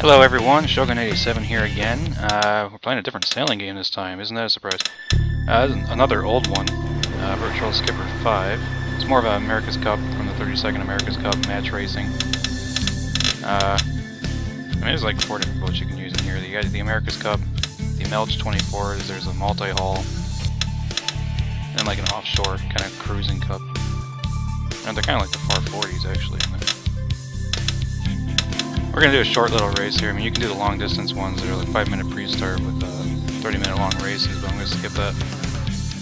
Hello everyone, Shogun87 here again. We're playing a different sailing game this time, isn't that a surprise? This is another old one, Virtual Skipper 5. It's more of an America's Cup from the 32nd America's Cup match racing. I mean, there's like 4 different boats you can use in here. You got the America's Cup, the Melge 24s, there's a multi-hull, and like an offshore kind of cruising cup. And they're kind of like the 440s actually. We're going to do a short little race here. I mean, you can do the long distance ones that are like 5-minute pre-start with 30-minute long races, but I'm going to skip that.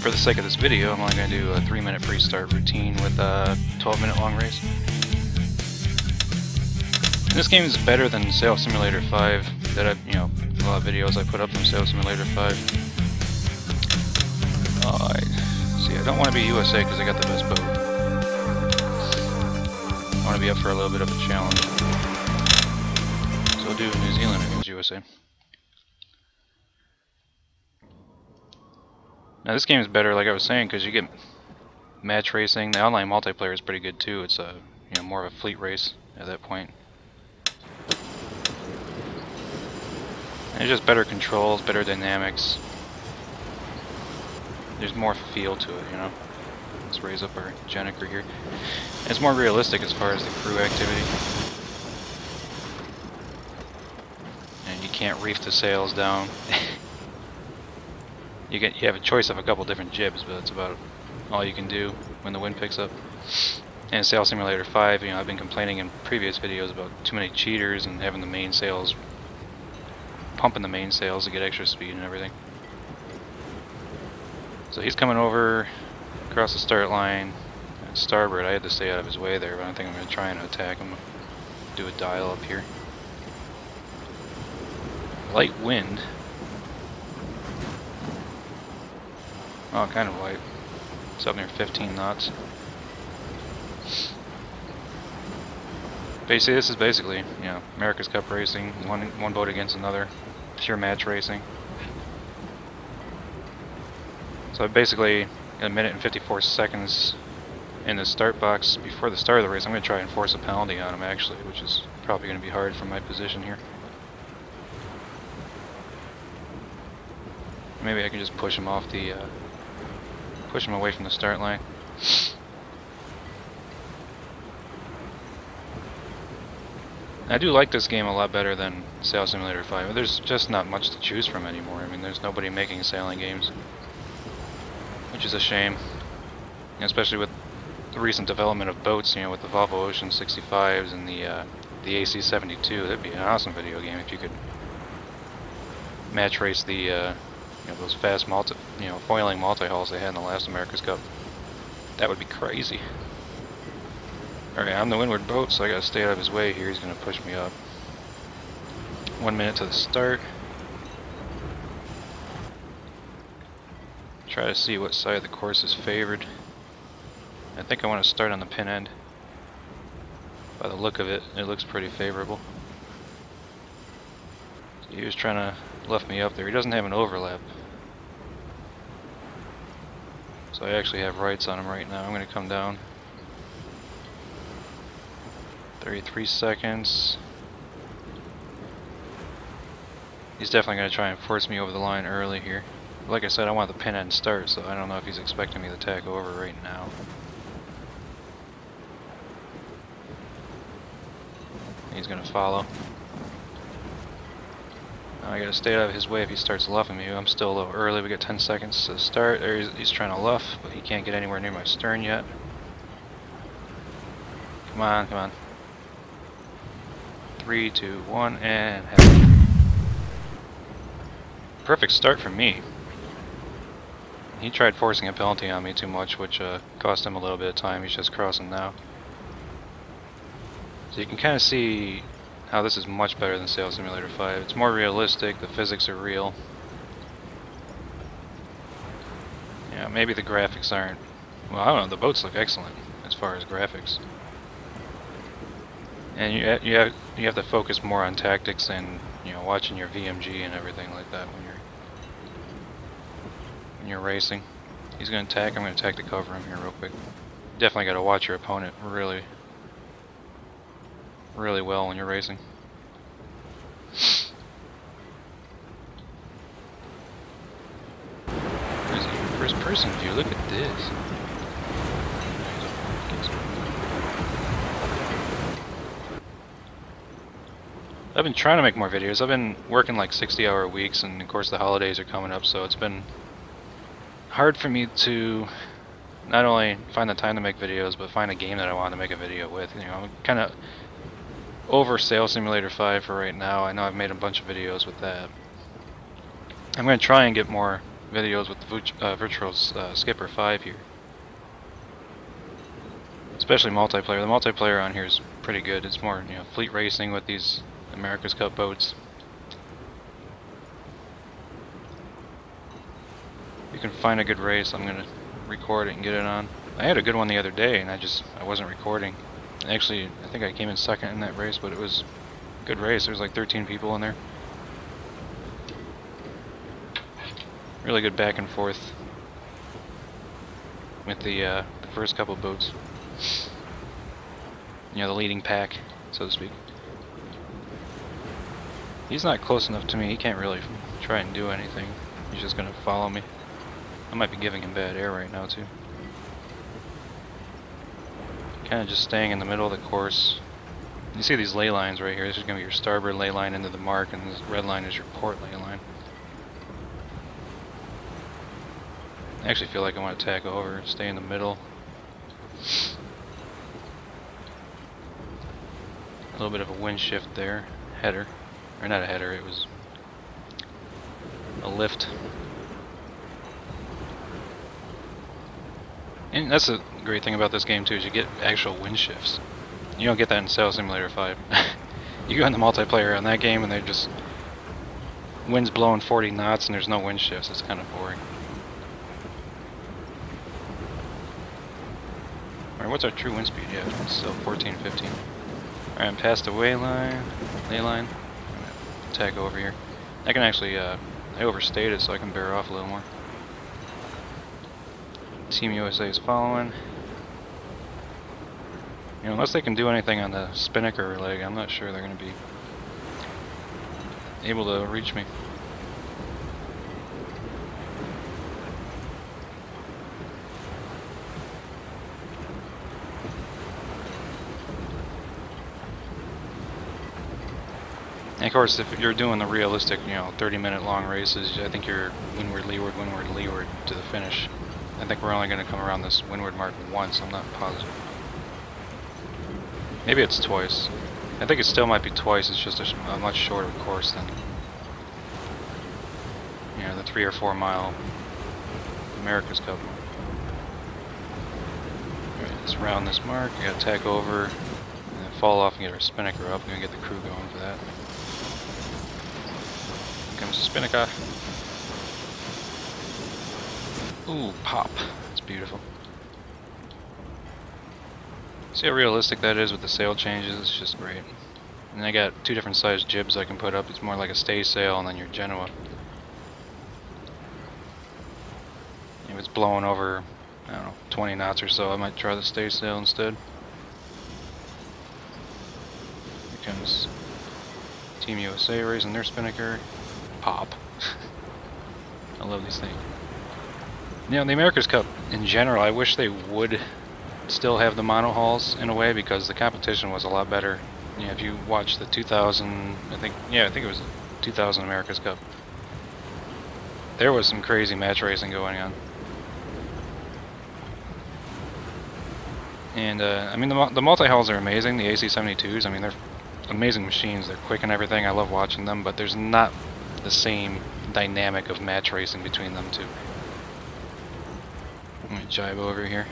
For the sake of this video, I'm only going to do a 3-minute pre-start routine with a 12-minute long race. And this game is better than Sail Simulator 5 that I've, a lot of videos I put up from Sail Simulator 5. See, I don't want to be USA because I got the best boat. I want to be up for a little bit of a challenge. So we'll do New Zealand against USA. Now this game is better, like I was saying, because you get match racing. The online multiplayer is pretty good too. It's a more of a fleet race at that point. And it's just better controls, better dynamics. There's more feel to it, Let's raise up our Jenniker here. And it's more realistic as far as the crew activity. And you can't reef the sails down. You have a choice of a couple different jibs, but that's about all you can do when the wind picks up. And Sail Simulator 5, I've been complaining in previous videos about too many cheaters and having the main sails, pumping the main sails to get extra speed and everything. So he's coming over across the start line at starboard. I had to stay out of his way there, but I think I'm going to try and attack him. Do a dial up here. Light wind. Oh, kind of light. It's up near 15 knots. Basically, this is basically, America's Cup racing, one boat against another, pure match racing. So basically, a minute and 54 seconds in the start box before the start of the race, I'm going to try and force a penalty on him actually, which is probably going to be hard from my position here. Maybe I can just push him off the, push him away from the start line. I do like this game a lot better than Sail Simulator 5. There's just not much to choose from anymore. I mean, there's nobody making sailing games, which is a shame. Especially with the recent development of boats, with the Volvo Ocean 65s and the AC72. That'd be an awesome video game if you could match race the those fast foiling multi-hulls they had in the last America's Cup. That would be crazy. Alright, I'm the windward boat, so I gotta stay out of his way here. He's gonna push me up. 1 minute to the start. Try to see what side of the course is favored. I think I want to start on the pin end. By the look of it, it looks pretty favorable. So he was trying to luff me up there. He doesn't have an overlap. So I actually have rights on him right now. I'm going to come down. 33 seconds. He's definitely going to try and force me over the line early here. Like I said, I want the pin end start, so I don't know if he's expecting me to tack over right now. He's going to follow. I gotta stay out of his way if he starts luffing me. I'm still a little early. We got 10 seconds to start. There he's trying to luff, but he can't get anywhere near my stern yet. Come on, come on. 3, 2, 1, and head. Perfect start for me. He tried forcing a penalty on me too much, which cost him a little bit of time. He's just crossing now. So you can kind of see how this is much better than Sail Simulator 5. It's more realistic, the physics are real. Yeah, maybe the graphics aren't... Well, I don't know, the boats look excellent as far as graphics. And you have to focus more on tactics and, watching your VMG and everything like that when you're racing. He's going to attack, I'm going to attack to cover him here real quick. Definitely got to watch your opponent really well when you're racing. person view. Look at this. I've been trying to make more videos. I've been working like 60-hour weeks, and of course the holidays are coming up, so it's been hard for me to not only find the time to make videos, but find a game that I want to make a video with. You know, I'm kind of over Sail Simulator 5 for right now. I know I've made a bunch of videos with that. I'm going to try and get more videos with the Virtual Skipper 5 here. Especially multiplayer. The multiplayer on here is pretty good. It's more, you know, fleet racing with these America's Cup boats. If you can find a good race, I'm gonna record it and get it on. I had a good one the other day, and I wasn't recording. Actually, I think I came in second in that race, but it was a good race. There was like 13 people in there. Really good back and forth with the first couple boats. You know, the leading pack, so to speak. He's not close enough to me. He can't really try and do anything. He's just gonna follow me. I might be giving him bad air right now too. Kind of just staying in the middle of the course. You see these ley lines right here. This is gonna be your starboard ley line into the mark, and this red line is your port ley line. I actually feel like I want to tack over, stay in the middle. A little bit of a wind shift there. Header. Or not a header, it was a lift. And that's a great thing about this game too, is you get actual wind shifts. You don't get that in Sail Simulator 5. You go in the multiplayer on that game and they're just wind's blowing 40 knots and there's no wind shifts. It's kind of boring. Alright, what's our true wind speed? Yeah, it's still 14, 15. Alright, I'm past the ley line. Tag over here. I can actually, I overstayed it so I can bear off a little more. Team USA is following. You know, unless they can do anything on the spinnaker leg, I'm not sure they're going to be able to reach me. And of course, if you're doing the realistic, you know, 30-minute long races, I think you're windward, leeward to the finish. I think we're only going to come around this windward mark once, I'm not positive. Maybe it's twice. I think it still might be twice, it's just a much shorter course than, you know, the 3 or 4 mile America's Cup. Alright, let's round this mark, we gotta tack over, and then fall off and get our spinnaker up, we're gonna get the crew going for that. Here comes the spinnaker. Ooh, pop. That's beautiful. See how realistic that is with the sail changes? It's just great. And I got 2 different sized jibs I can put up. It's more like a stay sail and then your Genoa. If it's blowing over, I don't know, 20 knots or so, I might try the stay sail instead. Here comes Team USA raising their spinnaker. Pop. I love these things. You know, the America's Cup in general, I wish they would still have the monohulls in a way, because the competition was a lot better. You know, if you watch the 2000, I think it was 2000 America's Cup, there was some crazy match racing going on. And I mean, the multi-hulls are amazing. The AC-72s, I mean, they're amazing machines. They're quick and everything. I love watching them, but there's not the same dynamic of match racing between them two. Let me jibe over here.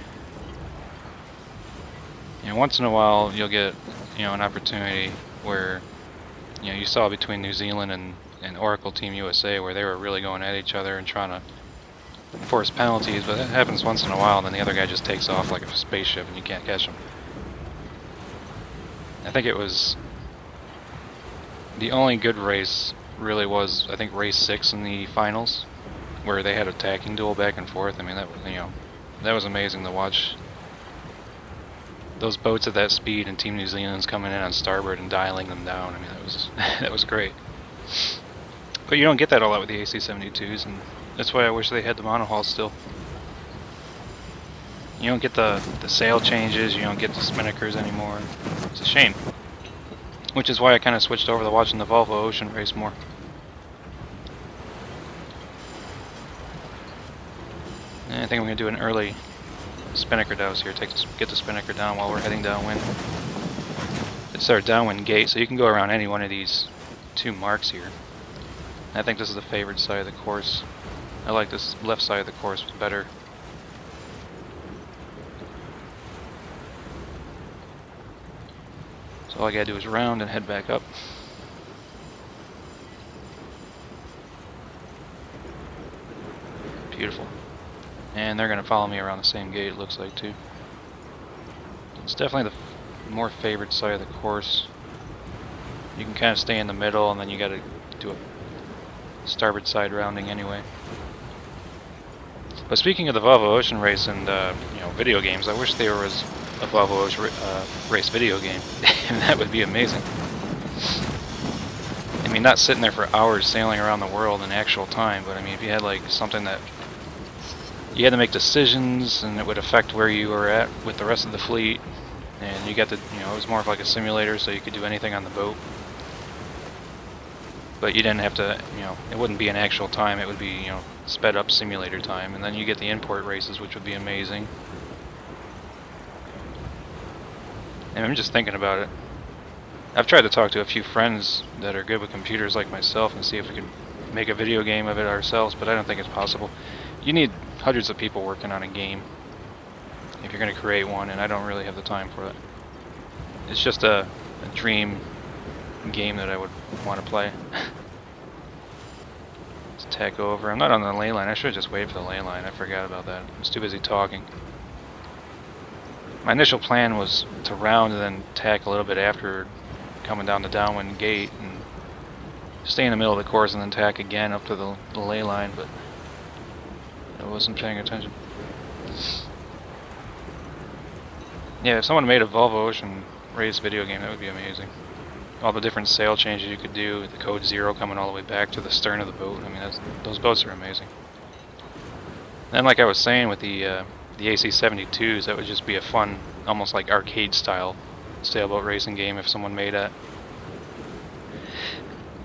You know, once in a while you'll get, you know, an opportunity where, you know, you saw between New Zealand and Oracle Team USA where they were really going at each other and trying to force penalties, but that happens once in a while and then the other guy just takes off like a spaceship and you can't catch him. I think it was the only good race really was, I think, race 6 in the finals, where they had a tacking duel back and forth. I mean, that, you know, that was amazing to watch. Those boats at that speed and Team New Zealand's coming in on starboard and dialing them down. I mean, that was that was great. But you don't get that a lot with the AC-72s, and that's why I wish they had the monohull still. You don't get the sail changes, you don't get the spinnakers anymore. It's a shame. Which is why I kind of switched over to watching the Volvo Ocean race more. And I think I'm going to do an early spinnaker douse here. Get the spinnaker down while we're heading downwind. It's our downwind gate, so you can go around any one of these 2 marks here. And I think this is the favored side of the course. I like this left side of the course better. So all I gotta do is round and head back up. Beautiful. And they're gonna follow me around the same gate, it looks like, too. It's definitely the more favored side of the course. You can kind of stay in the middle, and then you gotta do a starboard side rounding anyway. But speaking of the Volvo Ocean Race and you know, video games, I wish there was a Volvo Ocean Race video game. That would be amazing. I mean, not sitting there for hours sailing around the world in actual time, but I mean, if you had like something that you had to make decisions and it would affect where you were at with the rest of the fleet, and you got to, you know, it was more of like a simulator, so you could do anything on the boat. But you didn't have to, you know, it wouldn't be an actual time, it would be, you know, sped up simulator time, and then you get the import races, which would be amazing. And I'm just thinking about it. I've tried to talk to a few friends that are good with computers like myself and see if we can make a video game of it ourselves, but I don't think it's possible. You need hundreds of people working on a game if you're going to create one, and I don't really have the time for it. It's just a dream game that I would want to play. Let's tack over. I'm not on the ley line. I should have just waited for the ley line. I forgot about that. I was too busy talking. My initial plan was to round and then tack a little bit after coming down the downwind gate and stay in the middle of the course and then tack again up to the ley line, but I wasn't paying attention. Yeah, if someone made a Volvo Ocean Race video game, that would be amazing. All the different sail changes you could do, the Code Zero coming all the way back to the stern of the boat. I mean, those boats are amazing. And like I was saying with the AC-72s, that would just be a fun, almost like arcade-style sailboat racing game if someone made that.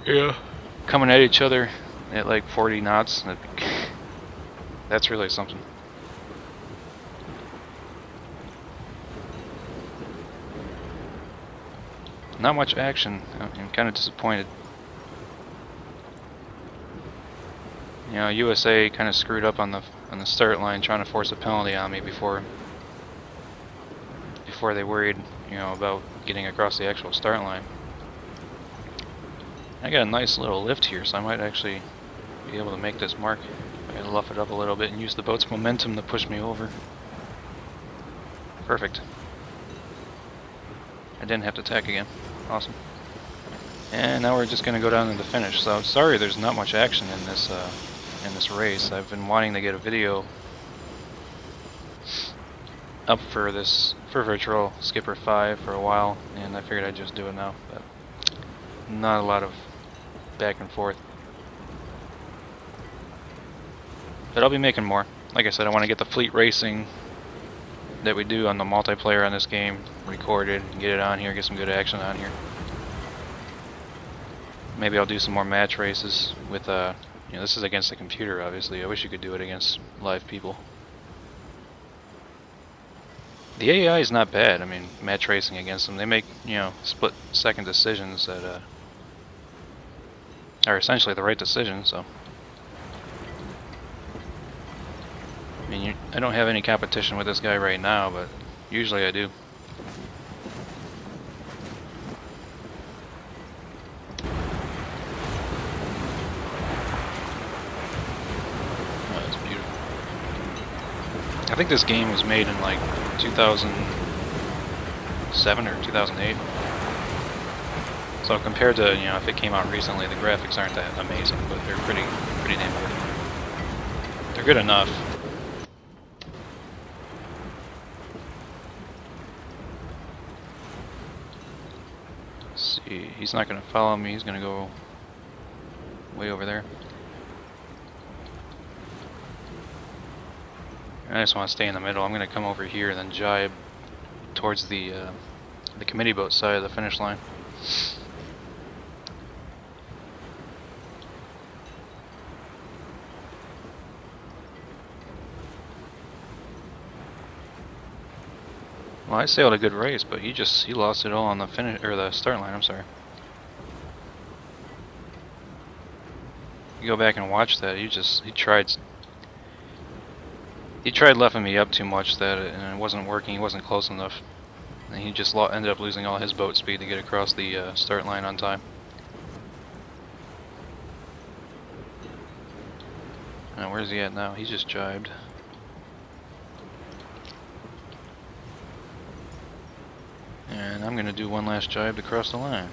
Yeah. Coming at each other at like 40 knots. That's really something. Not much action. I'm kind of disappointed. You know, USA kind of screwed up on the start line, trying to force a penalty on me before they worried, you know, about getting across the actual start line. I got a nice little lift here, so I might actually be able to make this mark. I gotta luff it up a little bit and use the boat's momentum to push me over. Perfect. I didn't have to tack again. Awesome. And now we're just gonna go down to the finish. So sorry, there's not much action in this race. I've been wanting to get a video up for Virtual Skipper 5 for a while, and I figured I'd just do it now. But not a lot of back and forth. But I'll be making more. Like I said, I want to get the fleet racing that we do on the multiplayer on this game recorded and get it on here, get some good action on here. Maybe I'll do some more match races with you know, this is against the computer, obviously. I wish you could do it against live people. The AI is not bad. I mean, match racing against them, they make, you know, split-second decisions that are essentially the right decision. So, I mean, I don't have any competition with this guy right now, but usually I do. I think this game was made in like 2007 or 2008. So compared to, you know, if it came out recently, the graphics aren't that amazing, but they're pretty damn good. They're good enough. Let's see, he's not going to follow me. He's going to go way over there. I just want to stay in the middle. I'm going to come over here and then jibe towards the committee boat side of the finish line. Well, I sailed a good race, but he lost it all on the finish or the start line. I'm sorry. You go back and watch that. He tried leffing me up too much and it wasn't working. He wasn't close enough, and he just ended up losing all his boat speed to get across the start line on time. Now where's he at now? He just jibed. And I'm gonna do one last jibe to cross the line.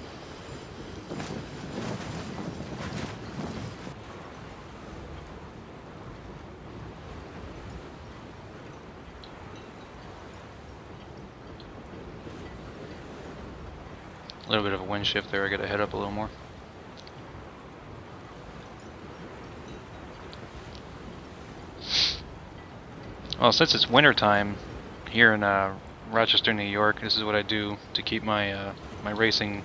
A little bit of a wind shift there. I gotta head up a little more. Well, since it's winter time here in Rochester, New York, this is what I do to keep my my racing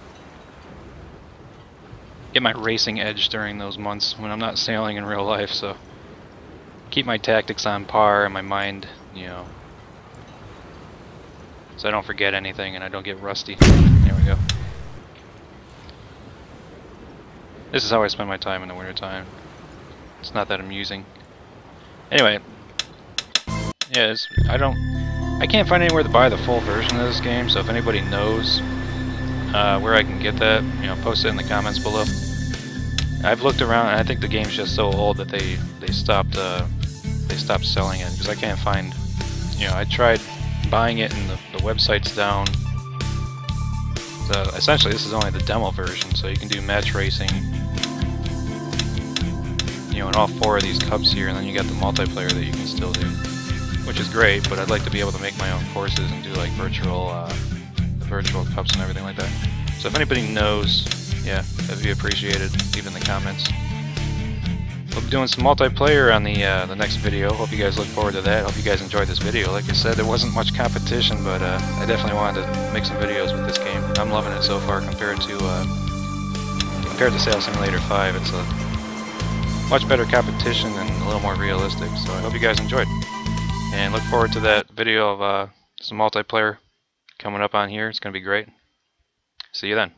edge during those months when I'm not sailing in real life. So keep my tactics on par and my mind, you know, so I don't forget anything and I don't get rusty. There we go. This is how I spend my time in the winter time. It's not that amusing. Anyway, yeah, I can't find anywhere to buy the full version of this game, so if anybody knows where I can get that, you know, post it in the comments below. I've looked around and I think the game's just so old that they stopped selling it because I can't find, you know, I tried buying it and the website's down. So essentially this is only the demo version, so you can do match racing, you know, in all 4 of these cups here, and then you got the multiplayer that you can still do, which is great, but I'd like to be able to make my own courses and do like the virtual cups and everything like that. So if anybody knows, yeah, that'd be appreciated. Leave in the comments. We'll be doing some multiplayer on the next video. Hope you guys look forward to that. Hope you guys enjoyed this video. Like I said, there wasn't much competition, but I definitely wanted to make some videos with this game. I'm loving it so far compared to Sail Simulator 5. It's a much better competition and a little more realistic. So I hope you guys enjoyed. And look forward to that video of some multiplayer coming up on here. It's going to be great. See you then.